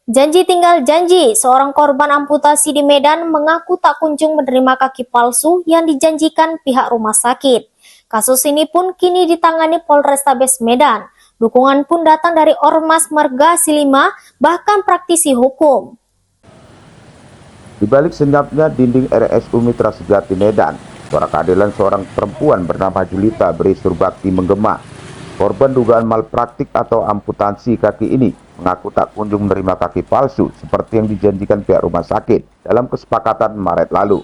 Janji tinggal janji, seorang korban amputasi di Medan mengaku tak kunjung menerima kaki palsu yang dijanjikan pihak rumah sakit. Kasus ini pun kini ditangani Polrestabes Medan. Dukungan pun datang dari Ormas Marga Silima, bahkan praktisi hukum. Di balik senyapnya dinding RSU Mitra Sejati Medan, suara keadilan seorang perempuan bernama Julita beri surbakti menggema. Korban dugaan malpraktik atau amputasi kaki ini mengaku tak kunjung menerima kaki palsu seperti yang dijanjikan pihak rumah sakit dalam kesepakatan Maret lalu.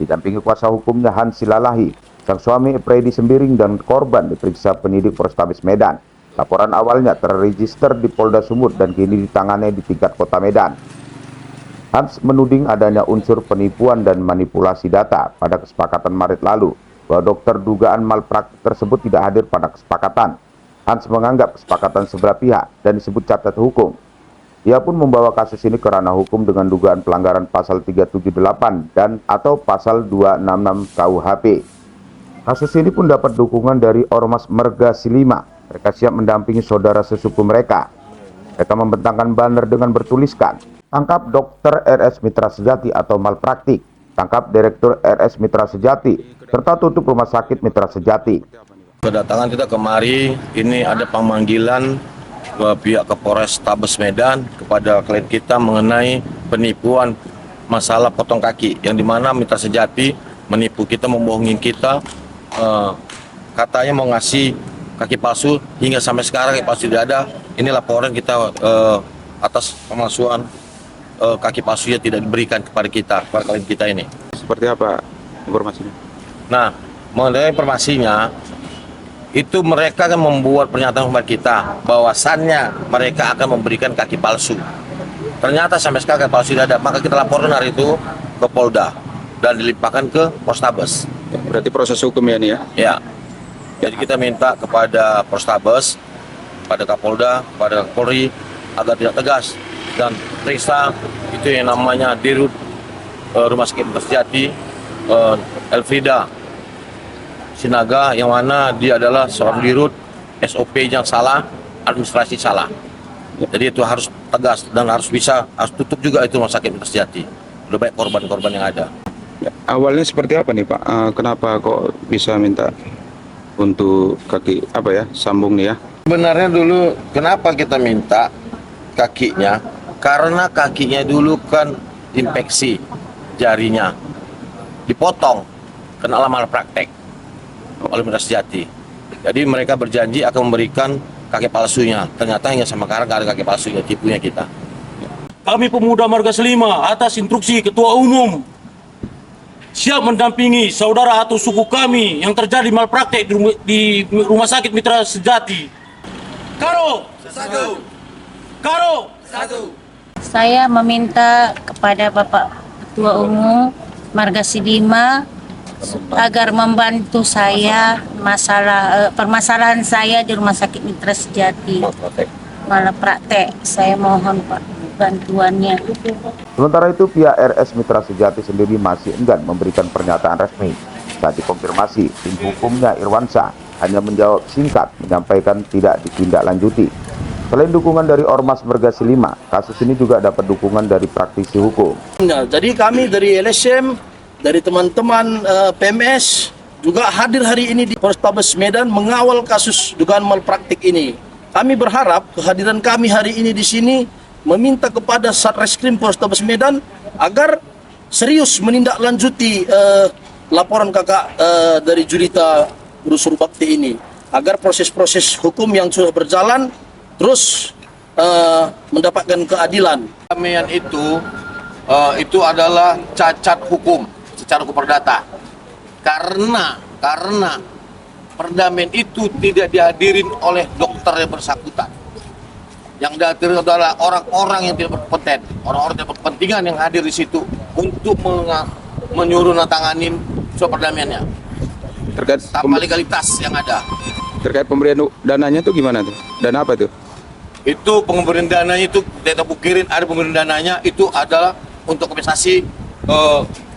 Didampingi kuasa hukumnya Hans Silalahi, sang suami Epredi Sembiring dan korban diperiksa penyidik Polrestabes Medan. Laporan awalnya terregister di Polda Sumut dan kini ditangani di tingkat Kota Medan. Hans menuding adanya unsur penipuan dan manipulasi data pada kesepakatan Maret lalu, bahwa dokter dugaan malpraktik tersebut tidak hadir pada kesepakatan. Hans menganggap kesepakatan sebelah pihak dan disebut cacat hukum. Ia pun membawa kasus ini ke ranah hukum dengan dugaan pelanggaran pasal 378 dan atau pasal 266 KUHP. Kasus ini pun dapat dukungan dari Ormas Marga Silima. Mereka siap mendampingi saudara sesuku mereka. Mereka membentangkan banner dengan bertuliskan, "Tangkap Dokter RS Mitra Sejati atau malpraktik, tangkap Direktur RS Mitra Sejati, serta tutup Rumah Sakit Mitra Sejati." Kedatangan kita kemari, ini ada pemanggilan ke pihak Polrestabes Medan kepada klien kita mengenai penipuan masalah potong kaki, yang dimana Mitra Sejati menipu kita, membohongin kita, katanya mau ngasih kaki palsu, hingga sampai sekarang kaki palsu tidak ada. Ini laporan kita atas pemalsuan kaki palsu yang tidak diberikan kepada kita, kepada klien kita ini. Seperti apa informasinya? Nah, mengenai informasinya, itu mereka akan membuat pernyataan kepada kita bahwasannya mereka akan memberikan kaki palsu. Ternyata sampai sekarang kaki palsu tidak ada, maka kita laporkan hari itu ke Polda dan dilimpahkan ke Polrestabes. Berarti proses hukum ya ini ya? Ya, jadi kita minta kepada Polrestabes, pada Kapolda, pada Polri agar tidak tegas dan periksa itu yang namanya Dirut Rumah Sakit Mitra Sejati, Elfrida Sinaga, yang mana dia adalah seorang dirut, SOP yang salah, administrasi salah. Jadi itu harus tegas dan harus tutup juga itu Rumah Sakit Mitra Sejati. Udah banyak korban-korban yang ada. Ya, awalnya seperti apa nih Pak? Kenapa kok bisa minta untuk kaki sambung nih ya? Sebenarnya dulu kenapa kita minta kakinya? Karena kakinya dulu kan infeksi jarinya, dipotong, kena malpraktek oleh Mitra Sejati. Jadi mereka berjanji akan memberikan kaki palsunya. Ternyata hingga sama sekarang nggak ada kaki palsunya, tipunya kita. Kami pemuda Marga Silima atas instruksi Ketua Umum siap mendampingi saudara atau suku kami yang terjadi malpraktek di Rumah Sakit Mitra Sejati. Karo! Satu! Karo! Satu! Saya meminta kepada Bapak Ketua Umum Marga Silima agar membantu saya permasalahan saya di Rumah Sakit Mitra Sejati. Malpraktek. Saya mohon Pak bantuannya. Sementara itu pihak RS Mitra Sejati sendiri masih enggan memberikan pernyataan resmi. Saat dikonfirmasi, tim hukumnya Irwansyah hanya menjawab singkat, menyampaikan tidak ditindaklanjuti. Selain dukungan dari Ormas Marga Silima, kasus ini juga dapat dukungan dari praktisi hukum. Jadi kami dari LSM, dari teman-teman PMS juga hadir hari ini di Polrestabes Medan mengawal kasus dugaan malpraktik ini. Kami berharap kehadiran kami hari ini di sini meminta kepada Satreskrim Polrestabes Medan agar serius menindaklanjuti laporan kakak dari Julita Surbakti ini, agar proses-proses hukum yang sudah berjalan terus mendapatkan keadilan. Perdamaian itu adalah cacat hukum secara hukum perdata. Karena perdamaian itu tidak dihadirin oleh dokter yang bersangkutan. Yang dihadiri adalah orang-orang yang tidak berkompeten, orang-orang yang berkepentingan yang hadir di situ untuk menyuruh nantanganin soal perdamaiannya. Terkait tanpa legalitas yang ada. Terkait pemberian dananya itu gimana tuh? Dana apa tuh? Itu pemberian dananya itu kita bukirin, ada pemberian dananya itu adalah untuk kompensasi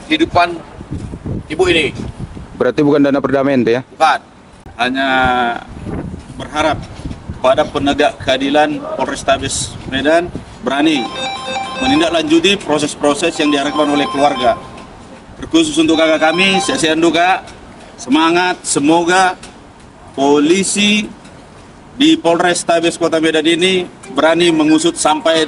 kehidupan ibu ini. Berarti bukan dana perdamaian tuh ya? Bukan. Hanya berharap kepada penegak keadilan Polrestabes Medan berani menindaklanjuti proses-proses yang diharapkan oleh keluarga. Terkhusus untuk kakak kami, saya duka, semangat, semoga polisi di Polrestabes Kota Medan ini berani mengusut sampai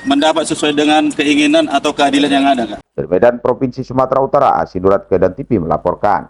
mendapat sesuai dengan keinginan atau keadilan yang ada, Kak. Dari Medan, Provinsi Sumatera Utara, Asinurat Kedan TV melaporkan.